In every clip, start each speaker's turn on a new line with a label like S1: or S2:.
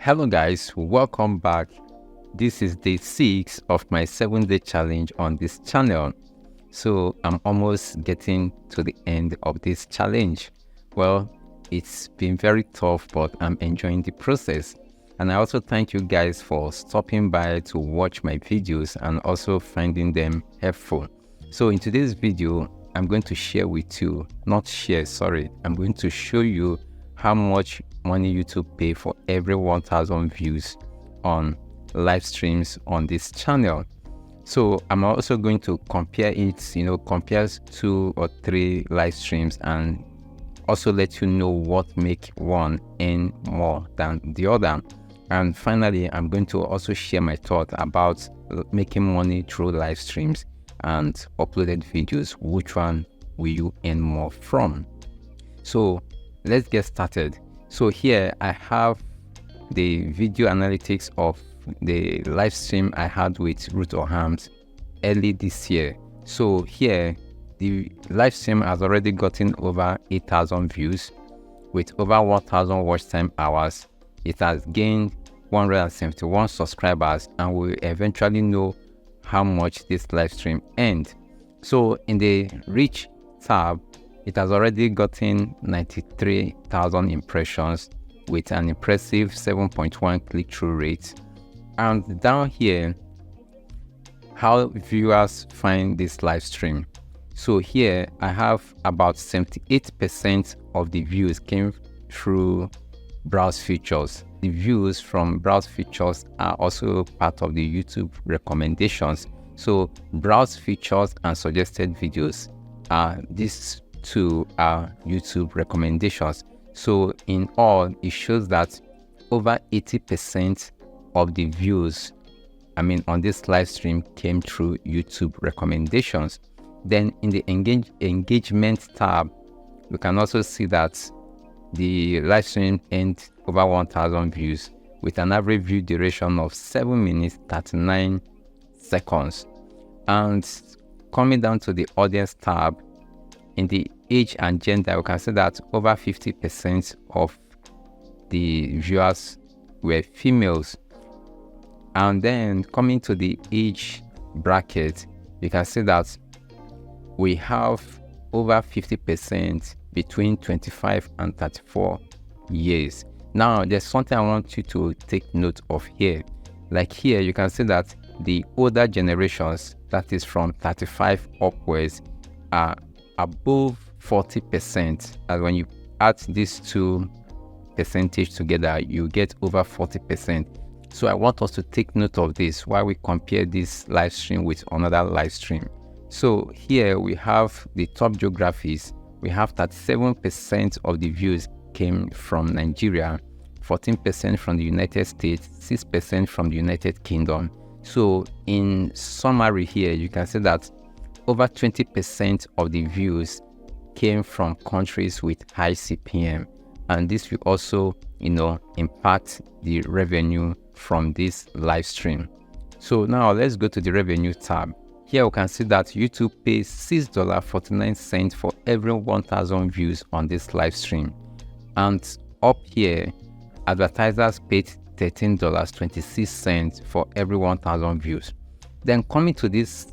S1: Hello guys, welcome back. This is day 6 of my 7-day challenge on this channel. So I'm almost getting to the end of this challenge. Well, it's been very tough, but I'm enjoying the process. And I also thank you guys for stopping by to watch my videos and also finding them helpful. So in today's video, I'm going to share with you, I'm going to show you how much money YouTube pay for every 1,000 views on live streams on this channel. So I'm also going to compare it, compare 2 or 3 live streams and also let you know what make one earn more than the other. And finally, I'm going to also share my thought about making money through live streams and uploaded videos. Which one will you earn more from? So let's get started. So here I have the video analytics of the live stream I had with 𝗕𝗏𝗀𝗀𝗃 early this year. So here the live stream has already gotten over 8,000 views with over 1,000 watch time hours. It has gained 171 subscribers, and we'll eventually know how much this live stream earned. So in the reach tab, it has already gotten 93,000 impressions with an impressive 7.1 click-through rate. And down here, how viewers find this live stream. So here I have about 78% of the views came through browse features. The views from browse features are also part of the YouTube recommendations. So browse features and suggested videos are these two are YouTube recommendations. So in all, it shows that over 80% of the views on this live stream came through YouTube recommendations. Then in the engagement tab, we can also see that the live stream earned over 1,000 views with an average view duration of 7 minutes 39 seconds. And coming down to the audience tab, in the age and gender, we can see that over 50% of the viewers were females. And then coming to the age bracket, you can see that we have over 50% between 25 and 34 years. Now, there's something I want you to take note of here. Like here, you can see that the older generations, that is from 35 upwards, are above 40%. And when you add these two percentage together, you get over 40%. So I want us to take note of this while we compare this live stream with another live stream. So here we have the top geographies. We have 37% of the views came from Nigeria, 14% from the United States, 6% from the United Kingdom. So in summary here, you can see that over 20% of the views came from countries with high CPM, and this will also, impact the revenue from this live stream. So now let's go to the revenue tab. Here we can see that YouTube pays $6.49 for every 1,000 views on this live stream. And up here, advertisers paid $13.26 for every 1,000 views. Then coming to this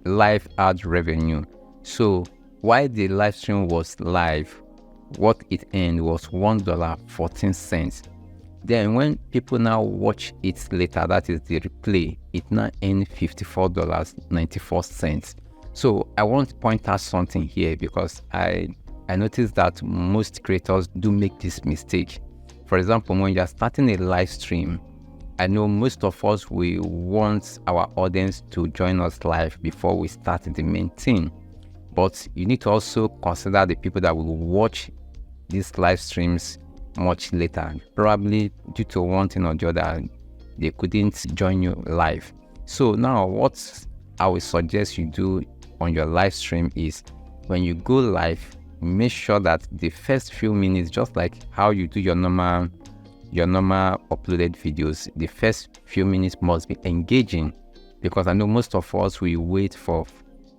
S1: live ad revenue. So while the live stream was live, what it earned was $1.14. Then when people now watch it later, that is the replay, it now earned $54.94. So I want to point out something here because I noticed that most creators do make this mistake. For example, when you're starting a live stream, I know most of us, we want our audience to join us live before we start the main thing. But you need to also consider the people that will watch these live streams much later. Probably due to one thing or the other, they couldn't join you live. So now what I will suggest you do on your live stream is when you go live, make sure that the first few minutes, just like how you do your normal uploaded videos, the first few minutes must be engaging, because I know most of us will wait for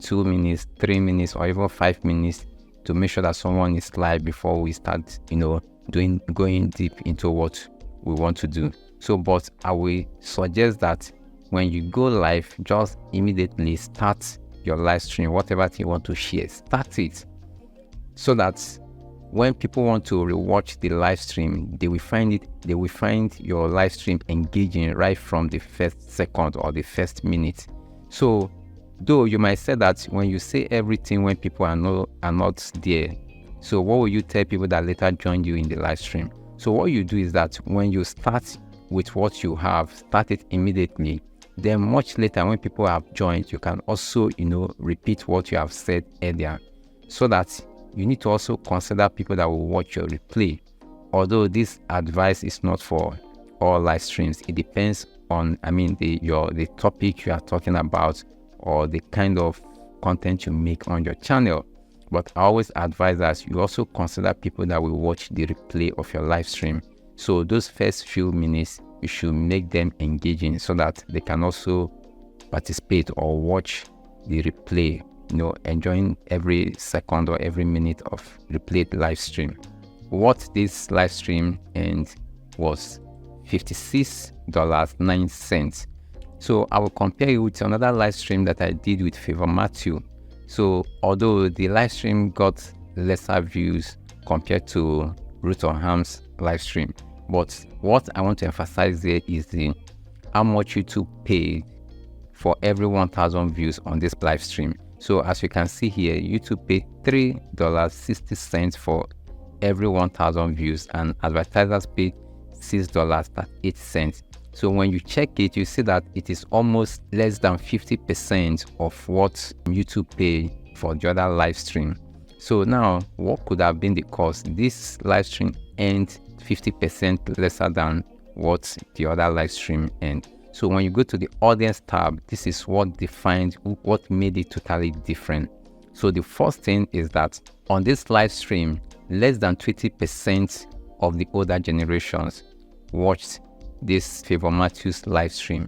S1: 2 minutes, 3 minutes, or even 5 minutes to make sure that someone is live before we start, going deep into what we want to do. So but I will suggest that when you go live, just immediately start your live stream. Whatever you want to share, start it, so that when people want to rewatch the live stream, they will find your live stream engaging right from the first second or the first minute. So though you might say that when you say everything when people are not there, so what will you tell people that later joined you in the live stream? So what you do is that when you start with what you have, start it immediately. Then much later, when people have joined, you can also repeat what you have said earlier, so that you need to also consider people that will watch your replay. Although this advice is not for all live streams, it depends on the topic you are talking about or the kind of content you make on your channel. But I always advise that you also consider people that will watch the replay of your live stream. So those first few minutes, you should make them engaging so that they can also participate or watch the replay, enjoying every second or every minute of replayed live stream. What this live stream earned was $56.09. So I will compare it with another live stream that I did with 𝗕𝗲𝘀. So although the live stream got lesser views compared to 𝗕𝗲𝗀𝘀 live stream, but what I want to emphasize there is how much YouTube paid for every 1,000 views on this live stream. So as you can see here, YouTube paid $3.60 for every 1,000 views, and advertisers paid $6.08. So when you check it, you see that it is almost less than 50% of what YouTube paid for the other live stream. So now, what could have been the cost? This live stream earned 50% lesser than what the other live stream earned. So when you go to the audience tab, this is what made it totally different. So the first thing is that on this live stream, less than 20% of the older generations watched this 𝗕𝗲𝘀𝘀's live stream.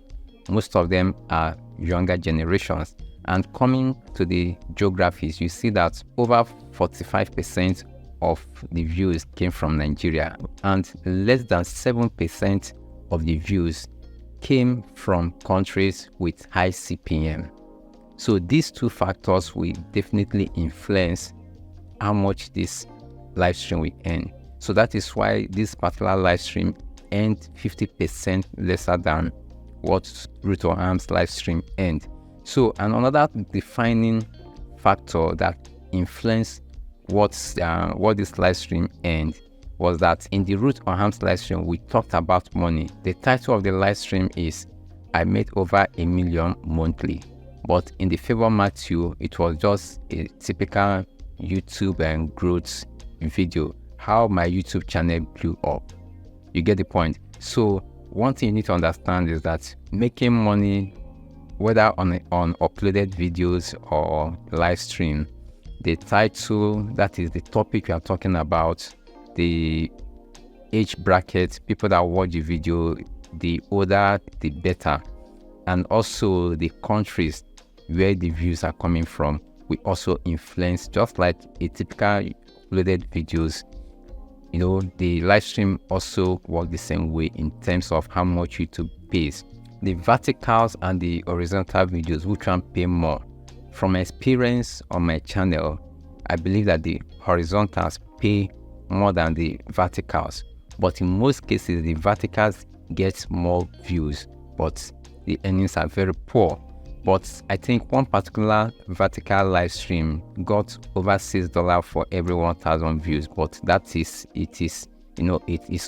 S1: Most of them are younger generations. And coming to the geographies, you see that over 45% of the views came from Nigeria, and less than 7% of the views came from countries with high CPM. So these two factors will definitely influence how much this live stream will earn. So that is why this particular live stream earned 50% lesser than what 𝗕𝗲𝘀𝘀's live stream earned. So another defining factor that influenced what this live stream earned was that in the 𝗕𝗲𝘀's live stream, we talked about money. The title of the live stream is "I made over $1 million monthly." But in the 𝗕𝗲𝘀, it was just a typical YouTube and growth video, how my YouTube channel blew up. You get the point? So one thing you need to understand is that making money, whether on uploaded videos or live stream, the title, that is the topic we are talking about, the age bracket, people that watch the video, the older the better, and also the countries where the views are coming from will also influence. Just like a typical uploaded videos, the live stream also work the same way in terms of how much YouTube pays. The verticals and the horizontal videos, which one pay more? From my experience on my channel, I believe that the horizontals pay more than the verticals, but in most cases the verticals get more views, but the earnings are very poor. But I think one particular vertical live stream got over $6 for every 1,000 views, but it is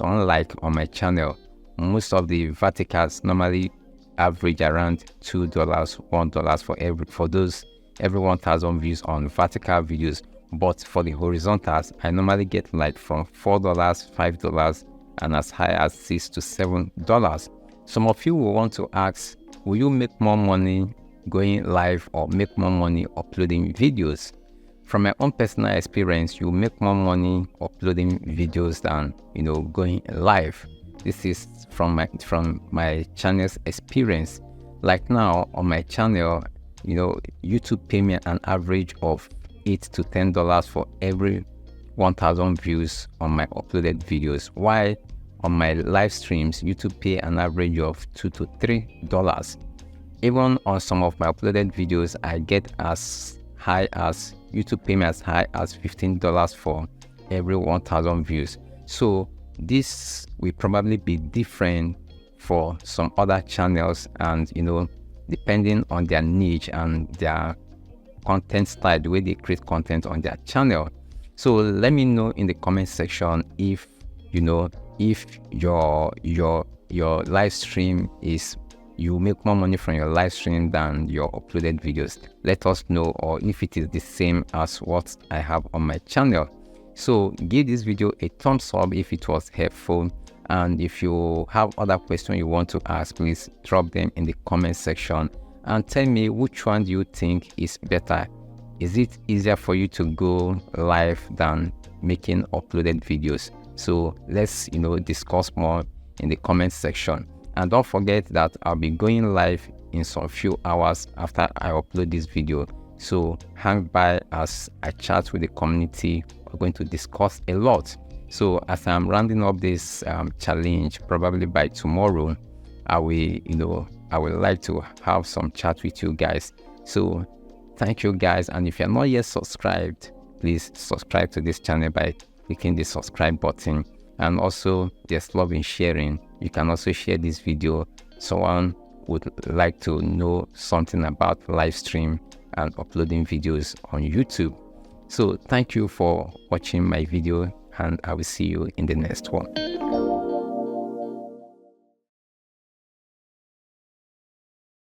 S1: unlike on my channel. Most of the verticals normally average around $2, $1 for those every 1,000 views on vertical videos. But for the horizontals, I normally get like from $4, $5, and as high as $6 to $7. Some of you will want to ask, will you make more money going live or make more money uploading videos? From my own personal experience, you make more money uploading videos than going live. This is from my channel's experience. Like now on my channel, YouTube pay me an average of $8 to $10 for every 1,000 views on my uploaded videos. While on my live streams, YouTube pay an average of $2 to $3. Even on some of my uploaded videos, I get as high as YouTube pay me as high as $15 for every 1,000 views. So this will probably be different for some other channels, and depending on their niche and their content style, the way they create content on their channel. So let me know in the comment section if your live stream is, you make more money from your live stream than your uploaded videos. Let us know, or if it is the same as what I have on my channel. So give this video a thumbs up if it was helpful, and if you have other questions you want to ask, please drop them in the comment section and tell me which one do you think is better. Is it easier for you to go live than making uploaded videos? So let's discuss more in the comment section. And don't forget that I'll be going live in some few hours after I upload this video. So hang by as I chat with the community. We're going to discuss a lot. So as I'm rounding up this challenge, probably by tomorrow, I would like to have some chat with you guys. So thank you guys, and if you're not yet subscribed, please subscribe to this channel by clicking the subscribe button. And also, there's love in sharing. You can also share this video. Someone would like to know something about live stream and uploading videos on YouTube. So thank you for watching my video, and I will see you in the next one.